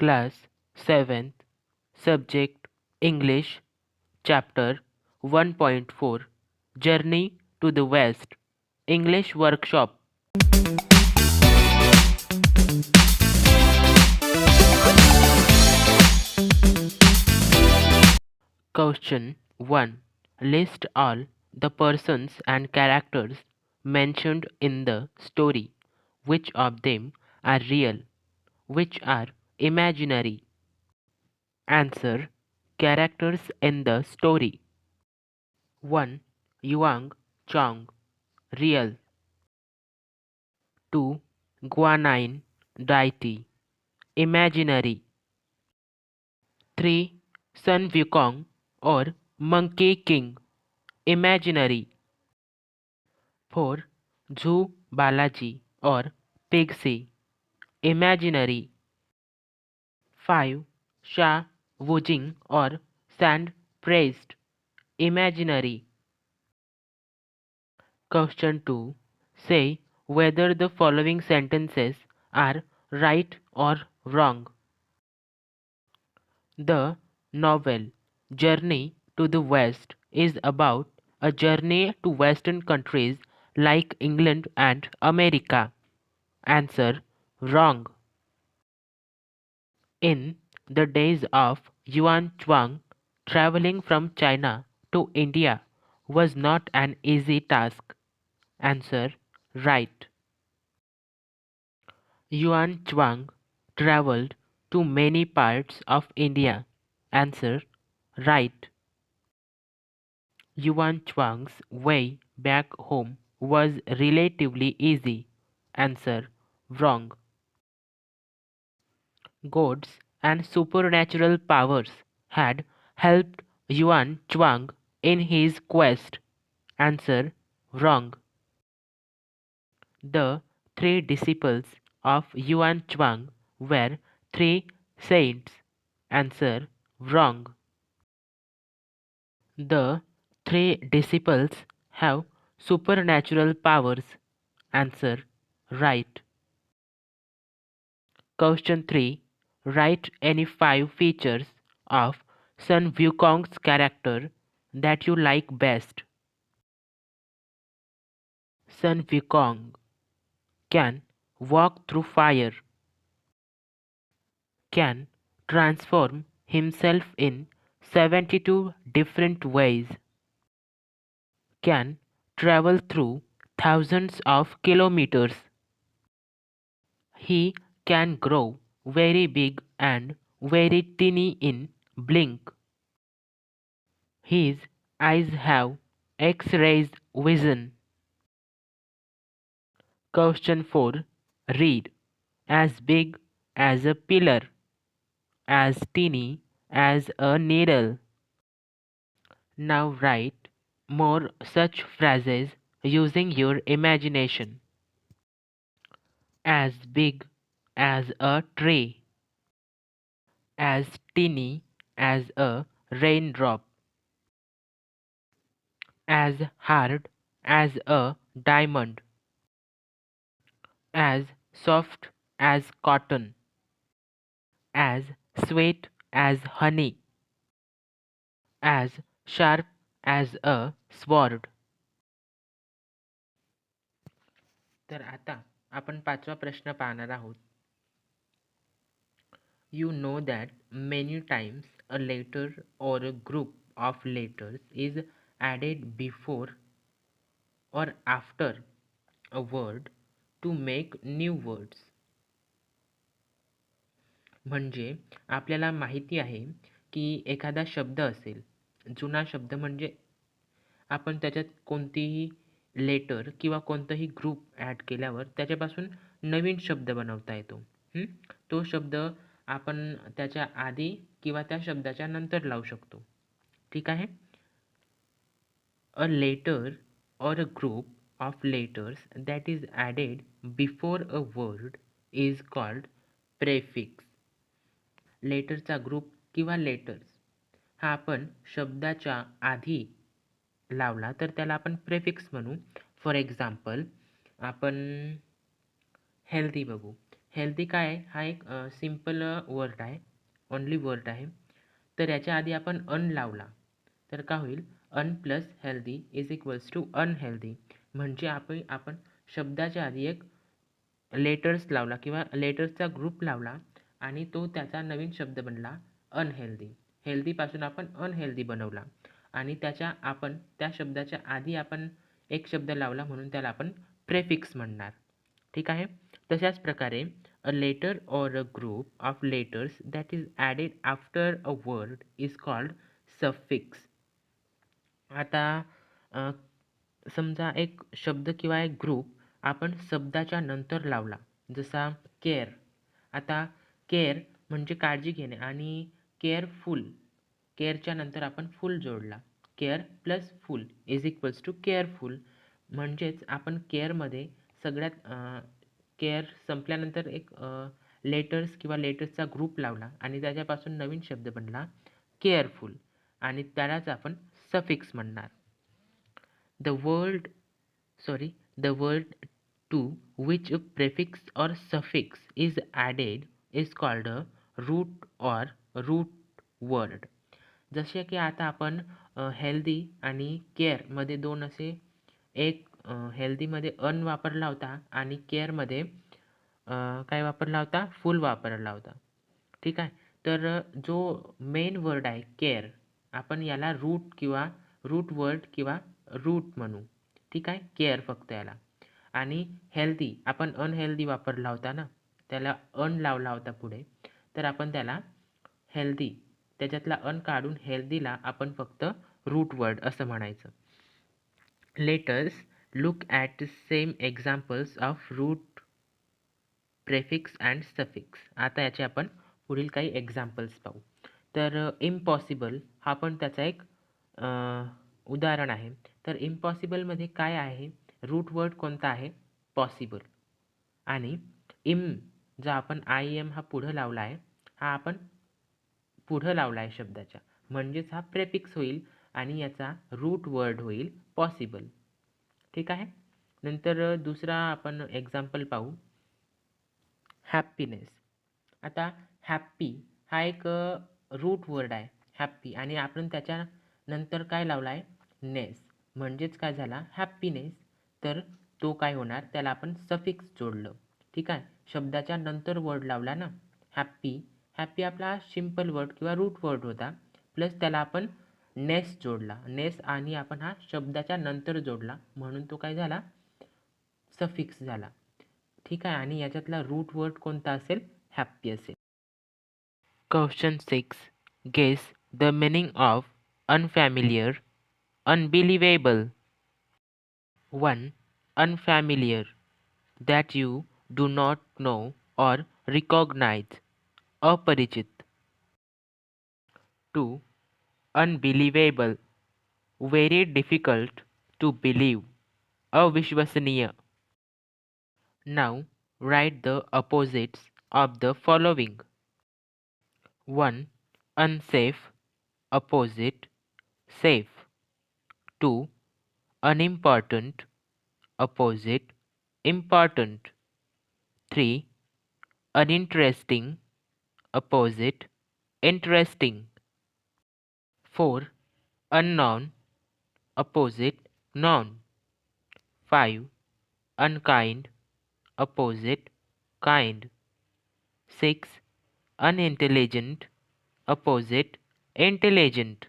Class 7th, Subject English, Chapter 1.4 Journey to the West, English Workshop. Question 1. List all the persons and characters mentioned in the story. Which of them are real? Which are imaginary? Answer. Characters in the story. 1. Yuang Chong, real. 2. Guanine deity, imaginary. 3. Sun Wukong or Monkey King, imaginary. 4. Zhu Balaji or Pixie, imaginary. 5. Sha Wujing or Sand Praised, imaginary. Question 2. Say whether the following sentences are right or wrong. The novel Journey to the West is about a journey to Western countries like England and America. Answer. Wrong. In the days of Yuan Chuang, traveling from China to India was not an easy task. Answer. Right. Yuan Chuang traveled to many parts of India. Answer. Right. Yuan Chuang's way back home was relatively easy. Answer. Wrong. Gods and supernatural powers had helped Yuan Chuang in his quest. Answer. Wrong. The three disciples of Yuan Chuang were three saints. Answer. Wrong. The three disciples have supernatural powers. Answer. Right. Question 3. Write any 5 features of Sun Wukong's character that you like best. Sun Wukong can walk through fire, can transform himself in 72 different ways, can travel through thousands of kilometers. He can grow very big and very tiny in blink. His eyes have X-rays vision. Question 4. Read. As big as a pillar, as tiny as a needle. Now write more such phrases using your imagination. As big as a tree, as teeny as a raindrop, as hard as a diamond, as soft as cotton, as sweet as honey, as sharp as a sword. तर आता आपण पाचवा प्रश्न पाहणार आहोत. You know that many times a letter or a group of letters is added before or after a word to make new words. म्हणजे आपल्याला माहिती आहे की एखादा शब्द असेल, जुना शब्द म्हणजे आपण त्याच्यात कोणतीही लेटर किंवा कोणताही ग्रुप ॲड केल्यावर त्याच्यापासून नवीन शब्द बनवता येतो. तो शब्द आपण त्याच्या आधी किंवा त्या शब्दाच्या नंतर लावू शकतो. ठीक आहे. A letter or a group of letters that is added before a word is called prefix. लेटरचा ग्रुप किंवा लेटर्स हा आपण शब्दाच्या आधी लावला तर त्याला आपण प्रेफिक्स म्हणू. फॉर एक्झाम्पल आपण हेल्दी बघू. हेल्दी काय आहे? हा एक सिम्पल वर्ड आहे, ओन्ली वर्ड आहे. तर याच्या आधी आपण अन लावला तर काय होईल? Un plus healthy is equals to unhealthy. म्हणजे आपण शब्दाच्या आधी एक लेटर्स लावला किंवा लेटर्सचा ग्रुप लावला आणि तो त्याचा नवीन शब्द बनला अनहेल्दी. हेल्दीपासून आपण अनहेल्दी बनवला आणि त्या शब्दाच्या आधी आपण एक शब्द लावला म्हणून त्याला आपण प्रेफिक्स म्हणणार. ठीक आहे. तशाच प्रकारे अ लेटर और a group of letters that is added after a word is called suffix. आता समजा एक शब्द किंवा एक ग्रुप आपण शब्दाच्या नंतर लावला, जसा केअर. आता केअर म्हणजे काळजी घेणे आणि केअरफुल, केअरच्या नंतर आपण फुल जोडला. Care plus full is equals to careful. म्हणजेच आपण केअरमध्ये सगळ्यात केअर संपल्यानंतर एक लेटर्स किंवा लेटर्सचा ग्रुप लावला आणि त्याच्यापासून नवीन शब्द बनला केअरफुल आणि त्यालाच आपण सफिक्स म्हणणार. The word the word to which a prefix or suffix is added is called a root or root word. जसे की आता आपण हेल्दी आणि केअरमध्ये दोन असे एक हेल्दीमध्ये अन वापरला होता आणि केअरमध्ये काय वापरला होता? फुल वापरला होता. ठीक आहे. तर जो मेन वर्ड आहे केअर, आपण याला रूट वर्ड किंवा रूट म्हणू. ठीक आहे. केअर फक्त याला. आणि हेल्दी आपण अनहेल्दी वापरला होता ना, त्याला अन लावला होता पुढे, तर आपण त्याला हेल्दी त्याच्यातला अन काढून हेल्दीला आपण फक्त रूट वर्ड असं म्हणायचं. Letters look at same examples of root, prefix and suffix. आता याचे आपण पुढील काही एक्झाम्पल्स पाहू. तर इम्पॉसिबल हा पण त्याचा एक उदाहरण आहे. तर इम्पॉसिबलमध्ये काय आहे? रूट वर्ड कोणता आहे? पॉसिबल. आणि जो आपण आय एम हा पुढं लावला आहे, हा आपण पुढं लावला आहे शब्दाच्या, म्हणजेच हा प्रेफिक्स होईल आणि याचा रूट वर्ड होईल पॉसिबल. ठीक आहे. नंतर दुसरा आपण एक्झाम्पल पाहू, हॅपीनेस. आता हॅप्पी हा एक रूट वर्ड आहे हॅप्पी आणि आपण त्याच्या नंतर काय लावला आहे? नेस. म्हणजेच काय झाला? हॅपीनेस. तर तो काय होणार? त्याला आपण सफिक्स जोडलं. ठीक आहे. शब्दाच्या नंतर वर्ड लावला ना हॅप्पी. हॅप्पी आपला सिम्पल वर्ड किंवा रूट वर्ड होता, प्लस त्याला आपण नेस जोडला. नेस आणि आपण हा शब्दाच्या नंतर जोडला म्हणून तो काय झाला? सफिक्स झाला. ठीक आहे. आणि याच्यातला रूट वर्ड कोणता असेल? हॅप्पी असेल. Question 6. Guess the meaning of unfamiliar, unbelievable. 1. Unfamiliar, that you do not know or recognize. अपरिचित. 2. Unbelievable, very difficult to believe. अविश्वसनीय. Now write the opposites of the following. 1. Unsafe, opposite safe. 2. Unimportant, opposite important. 3. Uninteresting, opposite interesting. 4. Unknown, opposite known. 5. Unkind, opposite kind. 6. Unintelligent, opposite intelligent.